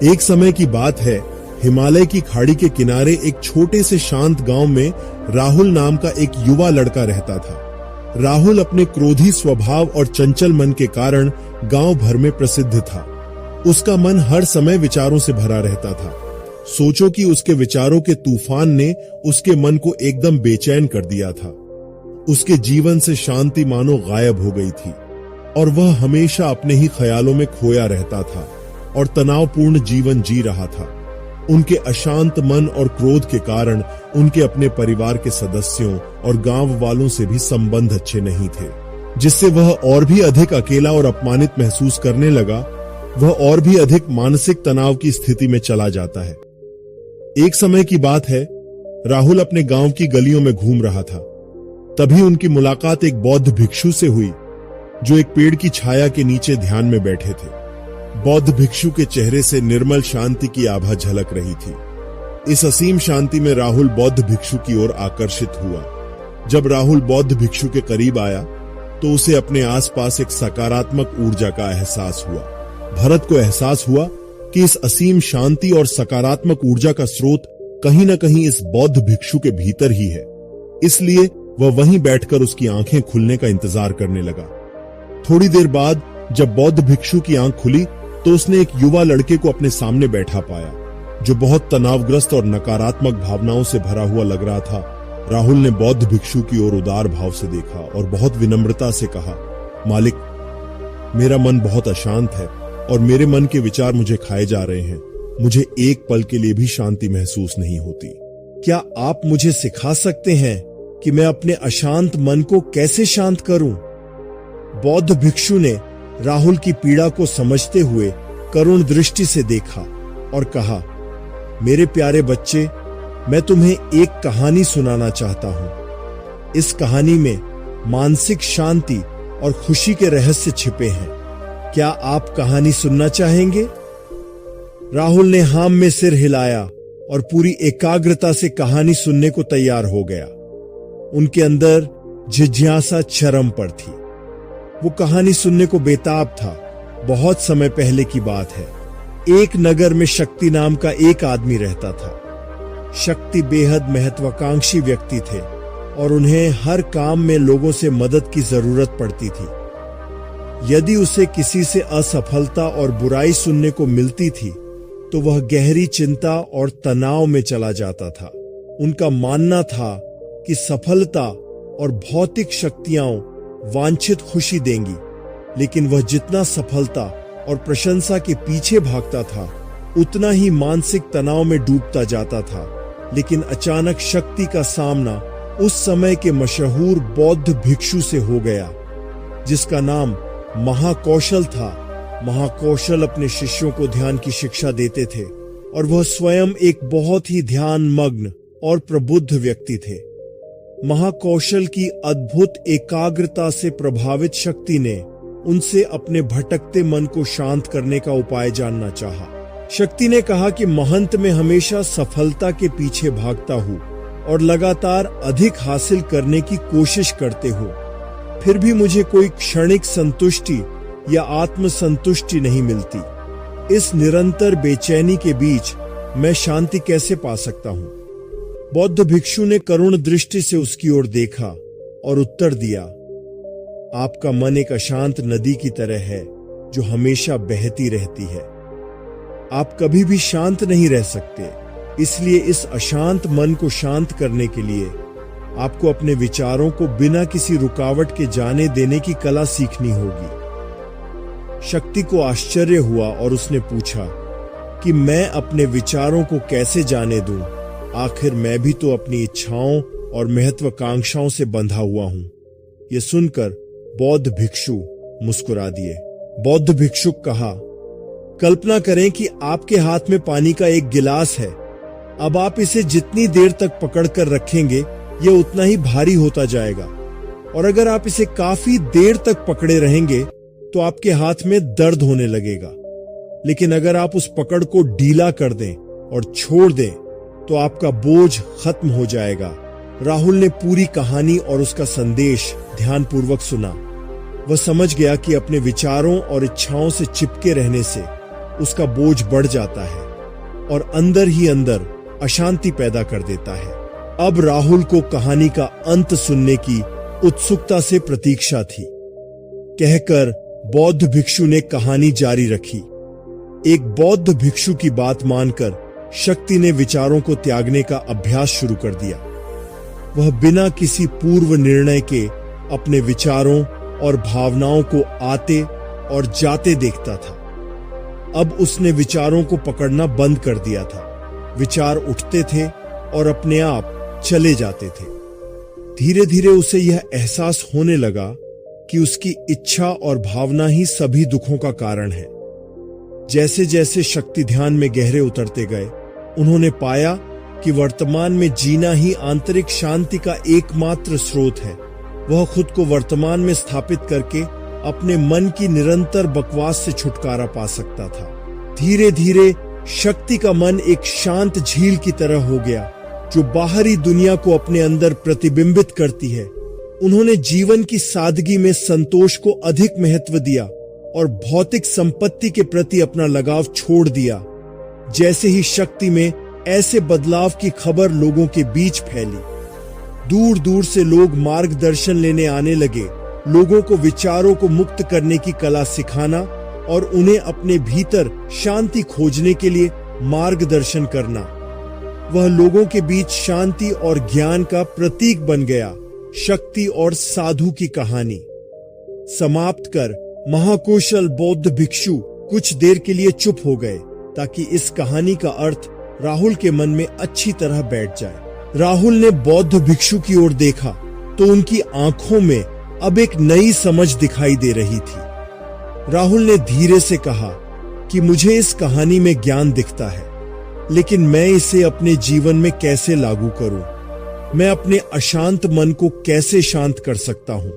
एक समय की बात है, हिमालय की खाड़ी के किनारे एक छोटे से शांत गांव में राहुल नाम का एक युवा लड़का रहता था। राहुल अपने क्रोधी स्वभाव और चंचल मन के कारण गांव भर में प्रसिद्ध था। उसका मन हर समय विचारों से भरा रहता था। सोचो कि उसके विचारों के तूफान ने उसके मन को एकदम बेचैन कर दिया था। उसके जीवन से शांति मानो गायब हो गई थी और वह हमेशा अपने ही ख्यालों में खोया रहता था और तनावपूर्ण जीवन जी रहा था। उनके अशांत मन और क्रोध के कारण उनके अपने परिवार के सदस्यों और गांव वालों से भी संबंध अच्छे नहीं थे, जिससे वह और भी अधिक अकेला और अपमानित महसूस करने लगा। वह और भी अधिक मानसिक तनाव की स्थिति में चला जाता है। एक समय की बात है, राहुल अपने गांव की गलियों में घूम रहा था। तभी उनकी मुलाकात एक बौद्ध भिक्षु से हुई, जो एक पेड़ की छाया के नीचे ध्यान में बैठे थे। बौद्ध भिक्षु के चेहरे से निर्मल शांति की आभा झलक रही थी। इस असीम शांति में राहुल बौद्ध भिक्षु की ओर आकर्षित हुआ। जब राहुल बौद्ध भिक्षु के करीब आया तो उसे अपने आसपास एक सकारात्मक ऊर्जा का एहसास हुआ। भरत को एहसास हुआ कि इस असीम शांति और सकारात्मक ऊर्जा का स्रोत कहीं न कहीं इस बौद्ध भिक्षु के भीतर ही है। इसलिए वह वहीं बैठकर उसकी आंखें खुलने का इंतजार करने लगा। थोड़ी देर बाद जब बौद्ध भिक्षु की आंख खुली तो उसने एक युवा लड़के को अपने सामने बैठा पाया, जो बहुत तनावग्रस्त और नकारात्मक भावनाओं से भरा हुआ लग रहा था। राहुल ने बौद्ध भिक्षु की ओर उदार भाव से देखा और बहुत विनम्रता से कहा, मालिक, मेरा मन बहुत अशांत है और मेरे मन के विचार मुझे खाए जा रहे हैं। मुझे एक पल के लिए भी शांति महसूस नहीं होती। क्या आप मुझे सिखा सकते हैं कि मैं अपने अशांत मन को कैसे शांत करूं? बौद्ध भिक्षु ने राहुल की पीड़ा को समझते हुए करुण दृष्टि से देखा और कहा, मेरे प्यारे बच्चे, मैं तुम्हें एक कहानी सुनाना चाहता हूं। इस कहानी में मानसिक शांति और खुशी के रहस्य छिपे हैं। क्या आप कहानी सुनना चाहेंगे? राहुल ने हां में सिर हिलाया और पूरी एकाग्रता से कहानी सुनने को तैयार हो गया। उनके अंदर जिज्ञासा चरम पर थी। वो कहानी सुनने को बेताब था। बहुत समय पहले की बात है। एक नगर में शक्ति नाम का एक आदमी रहता था। शक्ति बेहद महत्वाकांक्षी व्यक्ति थे और उन्हें हर काम में लोगों से मदद की जरूरत पड़ती थी। यदि उसे किसी से असफलता और बुराई सुनने को मिलती थी तो वह गहरी चिंता और तनाव में चला जाता था। उनका मानना था कि सफलता और भौतिक शक्तियां वांछित खुशी देंगी, लेकिन वह जितना सफलता और प्रशंसा के पीछे भागता था उतना ही मानसिक तनाव में डूबता जाता था। लेकिन अचानक शक्ति का सामना उस समय के मशहूर बौद्ध भिक्षु से हो गया, जिसका नाम महाकौशल था। महाकौशल अपने शिष्यों को ध्यान की शिक्षा देते थे और वह स्वयं एक बहुत ही ध्यान मग्न और प्रबुद्ध व्यक्ति थे। महाकौशल की अद्भुत एकाग्रता से प्रभावित शक्ति ने उनसे अपने भटकते मन को शांत करने का उपाय जानना चाहा। शक्ति ने कहा कि महंत में हमेशा सफलता के पीछे भागता हूं और लगातार अधिक हासिल करने की कोशिश करते हो, फिर भी मुझे कोई क्षणिक संतुष्टि या आत्मसंतुष्टि नहीं मिलती। इस निरंतर बेचैनी के बीच मैं शांति कैसे पा सकता हूं? बौद्ध भिक्षु ने करुण दृष्टि से उसकी ओर देखा और उत्तर दिया, आपका मन एक अशांत नदी की तरह है जो हमेशा बहती रहती है। आप कभी भी शांत नहीं रह सकते। इसलिए इस अशांत मन को शांत करने के लिए आपको अपने विचारों को बिना किसी रुकावट के जाने देने की कला सीखनी होगी। शक्ति को आश्चर्य हुआ और उसने पूछा कि मैं अपने विचारों को कैसे जाने दूं? आखिर मैं भी तो अपनी इच्छाओं और महत्वाकांक्षाओं से बंधा हुआ हूं। यह सुनकर बौद्ध भिक्षु मुस्कुरा दिए। बौद्ध भिक्षुक कहा, कल्पना करें कि आपके हाथ में पानी का एक गिलास है। अब आप इसे जितनी देर तक पकड़कर रखेंगे यह उतना ही भारी होता जाएगा, और अगर आप इसे काफी देर तक पकड़े रहेंगे तो आपके हाथ में दर्द होने लगेगा। लेकिन अगर आप उस पकड़ को ढीला कर दें और छोड़ दें तो आपका बोझ खत्म हो जाएगा। राहुल ने पूरी कहानी और उसका संदेश ध्यानपूर्वक सुना। वह समझ गया कि अपने विचारों और इच्छाओं से चिपके रहने से उसका बोझ बढ़ जाता है और अंदर ही अंदर अशांति पैदा कर देता है। अब राहुल को कहानी का अंत सुनने की उत्सुकता से प्रतीक्षा थी। कहकर बौद्ध भिक्षु ने कहानी जारी रखी। एक बौद्ध भिक्षु की बात मानकर शक्ति ने विचारों को त्यागने का अभ्यास शुरू कर दिया। वह बिना किसी पूर्व निर्णय के अपने विचारों और भावनाओं को आते और जाते देखता था। अब उसने विचारों को पकड़ना बंद कर दिया था। विचार उठते थे और अपने आप चले जाते थे। धीरे धीरे उसे यह एहसास होने लगा कि उसकी इच्छा और भावना ही सभी दुखों का कारण है। जैसे जैसे शक्ति ध्यान में गहरे उतरते गए, उन्होंने पाया कि वर्तमान में जीना ही आंतरिक शांति का एकमात्र स्रोत है। वह खुद को वर्तमान में स्थापित करके अपने मन की निरंतर बकवास से छुटकारा पा सकता था। धीरे धीरे शक्ति का मन एक शांत झील की तरह हो गया, जो बाहरी दुनिया को अपने अंदर प्रतिबिंबित करती है। उन्होंने जीवन की सादगी में संतोष को अधिक महत्व दिया और भौतिक संपत्ति के प्रति अपना लगाव छोड़ दिया। जैसे ही शक्ति में ऐसे बदलाव की खबर लोगों के बीच फैली, दूर दूर से लोग मार्गदर्शन लेने आने लगे। लोगों को विचारों को मुक्त करने की कला सिखाना और उन्हें अपने भीतर शांति खोजने के लिए मार्गदर्शन करना। वह लोगों के बीच शांति और ज्ञान का प्रतीक बन गया। शक्ति और साधु की कहानी समाप्त कर महाकौशल बौद्ध भिक्षु कुछ देर के लिए चुप हो गए, ताकि इस कहानी का अर्थ राहुल के मन में अच्छी तरह बैठ जाए। राहुल ने बौद्ध भिक्षु की ओर देखा तो उनकी आंखों में अब एक नई समझ दिखाई दे रही थी। राहुल ने धीरे से कहा कि मुझे इस कहानी में ज्ञान दिखता है, लेकिन मैं इसे अपने जीवन में कैसे लागू करूं? मैं अपने अशांत मन को कैसे शांत कर सकता हूं?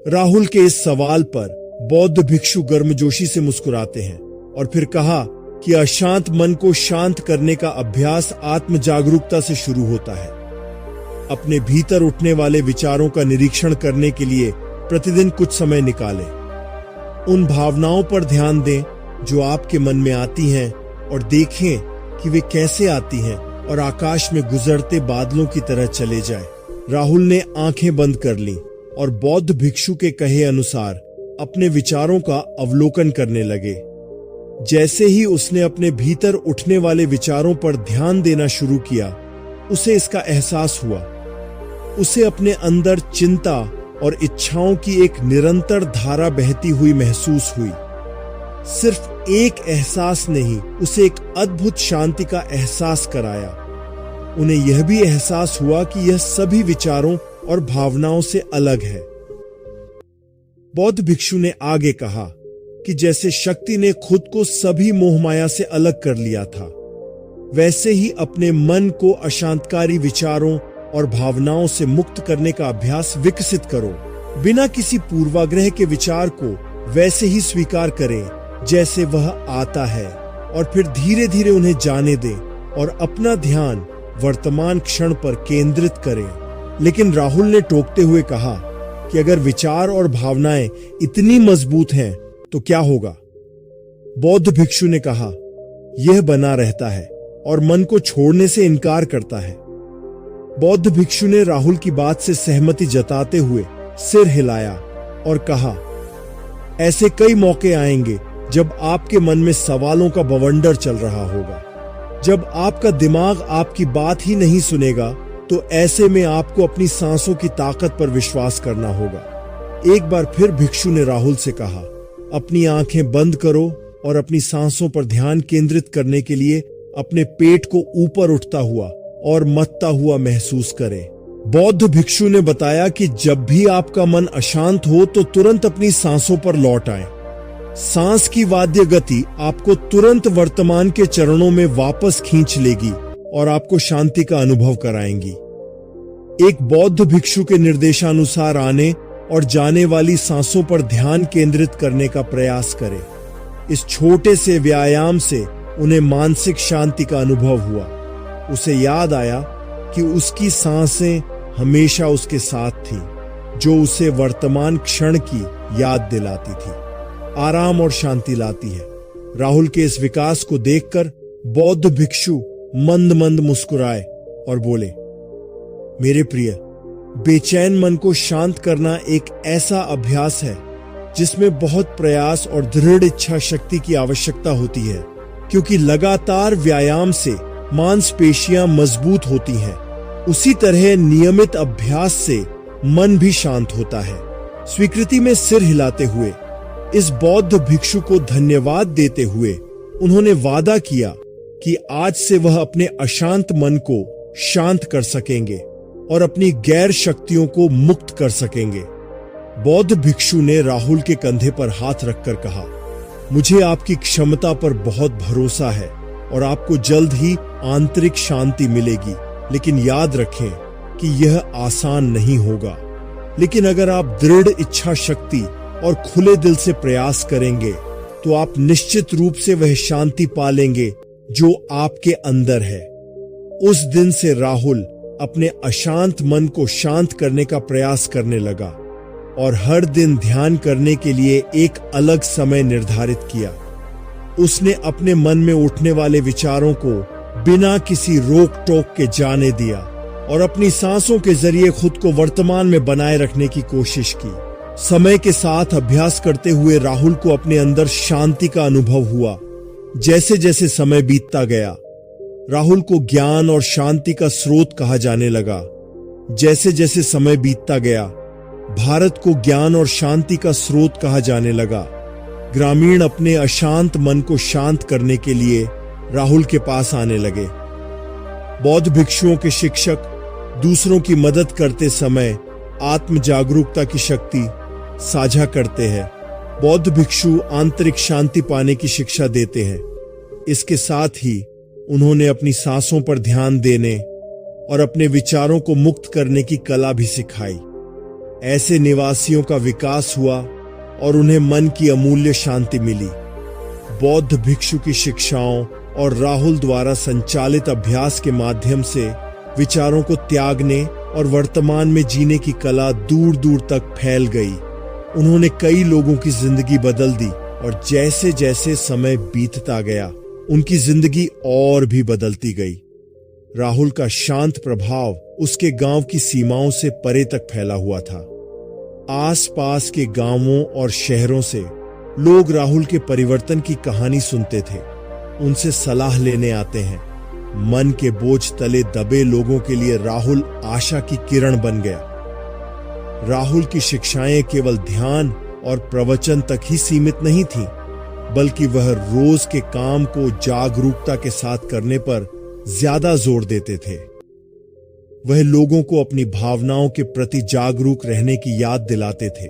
राहुल के इस सवाल पर बौद्ध भिक्षु गर्मजोशी से मुस्कुराते हैं और फिर कहा कि अशांत मन को शांत करने का अभ्यास आत्म जागरूकता से शुरू होता है। अपने भीतर उठने वाले विचारों का निरीक्षण करने के लिए प्रतिदिन कुछ समय निकालें। उन भावनाओं पर ध्यान दें जो आपके मन में आती हैं और देखें कि वे कैसे आती हैं और आकाश में गुजरते बादलों की तरह चले जाए। राहुल ने आंखें बंद कर लीं और बौद्ध भिक्षु के कहे अनुसार अपने विचारों का अवलोकन करने लगे। जैसे ही उसने अपने भीतर उठने वाले विचारों पर ध्यान देना शुरू किया, उसे इसका एहसास हुआ। उसे अपने अंदर चिंता और इच्छाओं की एक निरंतर धारा बहती हुई महसूस हुई। सिर्फ एक एहसास नहीं, उसे एक अद्भुत शांति का एहसास कराया। उन्हें यह भी एहसास हुआ कि यह सभी विचारों और भावनाओं से अलग है। बौद्ध भिक्षु ने आगे कहा कि जैसे शक्ति ने खुद को सभी मोहमाया से अलग कर लिया था, वैसे ही अपने मन को अशांतकारी विचारों और भावनाओं से मुक्त करने का अभ्यास विकसित करो। बिना किसी पूर्वाग्रह के विचार को वैसे ही स्वीकार करें जैसे वह आता है और फिर धीरे धीरे उन्हें जाने दें और अपना ध्यान वर्तमान क्षण पर केंद्रित करें। लेकिन राहुल ने टोकते हुए कहा कि अगर विचार और भावनाएं इतनी मजबूत हैं तो क्या होगा? बौद्ध भिक्षु ने कहा, यह बना रहता है और मन को छोड़ने से इनकार करता है। बौद्ध भिक्षु ने राहुल की बात से सहमति जताते हुए सिर हिलाया और कहा, ऐसे कई मौके आएंगे जब आपके मन में सवालों का बवंडर चल रहा होगा। जब आपका दिमाग आपकी बात ही नहीं सुनेगा, तो ऐसे में आपको अपनी सांसों की ताकत पर विश्वास करना होगा। एक बार फिर भिक्षु ने राहुल से कहा, अपनी आंखें बंद करो और अपनी सांसों पर ध्यान केंद्रित करने के लिए अपने पेट को ऊपर उठता हुआ और मथता हुआ महसूस करें। बौद्ध भिक्षु ने बताया कि जब भी आपका मन अशांत हो तो तुरंत अपनी सांसों पर लौट आएं। सांस की वाद्य गति आपको तुरंत वर्तमान के चरणों में वापस खींच लेगी और आपको शांति का अनुभव कराएंगी। एक बौद्ध भिक्षु के निर्देशानुसार आने और जाने वाली सांसों पर ध्यान केंद्रित करने का प्रयास करें। इस छोटे से व्यायाम से उन्हें मानसिक शांति का अनुभव हुआ। उसे याद आया कि उसकी सांसें हमेशा उसके साथ थी, जो उसे वर्तमान क्षण की याद दिलाती थी, आराम और शांति लाती है। राहुल के इस विकास को देखकर बौद्ध भिक्षु मंद मंद मुस्कुराए और बोले, मेरे प्रिय, बेचैन मन को शांत करना एक ऐसा अभ्यास है जिसमें बहुत प्रयास और दृढ़ इच्छा शक्ति की आवश्यकता होती है, क्योंकि लगातार व्यायाम से मांसपेशियां मजबूत होती हैं। उसी तरह नियमित अभ्यास से मन भी शांत होता है। स्वीकृति में सिर हिलाते हुए इस बौद्ध भिक्षु को धन्यवाद देते हुए उन्होंने वादा किया कि आज से वह अपने अशांत मन को शांत कर सकेंगे और अपनी गैर शक्तियों को मुक्त कर सकेंगे। बौद्ध भिक्षु ने राहुल के कंधे पर हाथ रखकर कहा, मुझे आपकी क्षमता पर बहुत भरोसा है और आपको जल्द ही आंतरिक शांति मिलेगी, लेकिन याद रखें कि यह आसान नहीं होगा। लेकिन अगर आप दृढ़ इच्छा शक्ति और खुले दिल से प्रयास करेंगे तो आप निश्चित रूप से वह शांति पा लेंगे जो आपके अंदर है। उस दिन से राहुल अपने अशांत मन को शांत करने का प्रयास करने लगा और हर दिन ध्यान करने के लिए एक अलग समय निर्धारित किया। उसने अपने मन में उठने वाले विचारों को बिना किसी रोक टोक के जाने दिया और अपनी सांसों के जरिए खुद को वर्तमान में बनाए रखने की कोशिश की। समय के साथ अभ्यास करते हुए राहुल को अपने अंदर शांति का अनुभव हुआ। जैसे जैसे समय बीतता गया, राहुल को ज्ञान और शांति का स्रोत कहा जाने लगा। जैसे जैसे समय बीतता गया, भारत को ज्ञान और शांति का स्रोत कहा जाने लगा। ग्रामीण अपने अशांत मन को शांत करने के लिए राहुल के पास आने लगे। बौद्ध भिक्षुओं के शिक्षक दूसरों की मदद करते समय आत्म जागरूकता की शक्ति साझा करते हैं। बौद्ध भिक्षु आंतरिक शांति पाने की शिक्षा देते हैं। इसके साथ ही उन्होंने अपनी सांसों पर ध्यान देने और अपने विचारों को मुक्त करने की कला भी सिखाई। ऐसे निवासियों का विकास हुआ और उन्हें मन की अमूल्य शांति मिली। बौद्ध भिक्षु की शिक्षाओं और राहुल द्वारा संचालित अभ्यास के माध्यम से विचारों को त्यागने और वर्तमान में जीने की कला दूर दूर तक फैल गई। उन्होंने कई लोगों की जिंदगी बदल दी और जैसे जैसे समय बीतता गया, उनकी जिंदगी और भी बदलती गई। राहुल का शांत प्रभाव उसके गांव की सीमाओं से परे तक फैला हुआ था। आसपास के गांवों और शहरों से लोग राहुल के परिवर्तन की कहानी सुनते थे, उनसे सलाह लेने आते हैं। मन के बोझ तले दबे लोगों के लिए राहुल आशा की किरण बन गया। राहुल की शिक्षाएं केवल ध्यान और प्रवचन तक ही सीमित नहीं थीं, बल्कि वह रोज के काम को जागरूकता के साथ करने पर ज्यादा जोर देते थे। वह लोगों को अपनी भावनाओं के प्रति जागरूक रहने की याद दिलाते थे।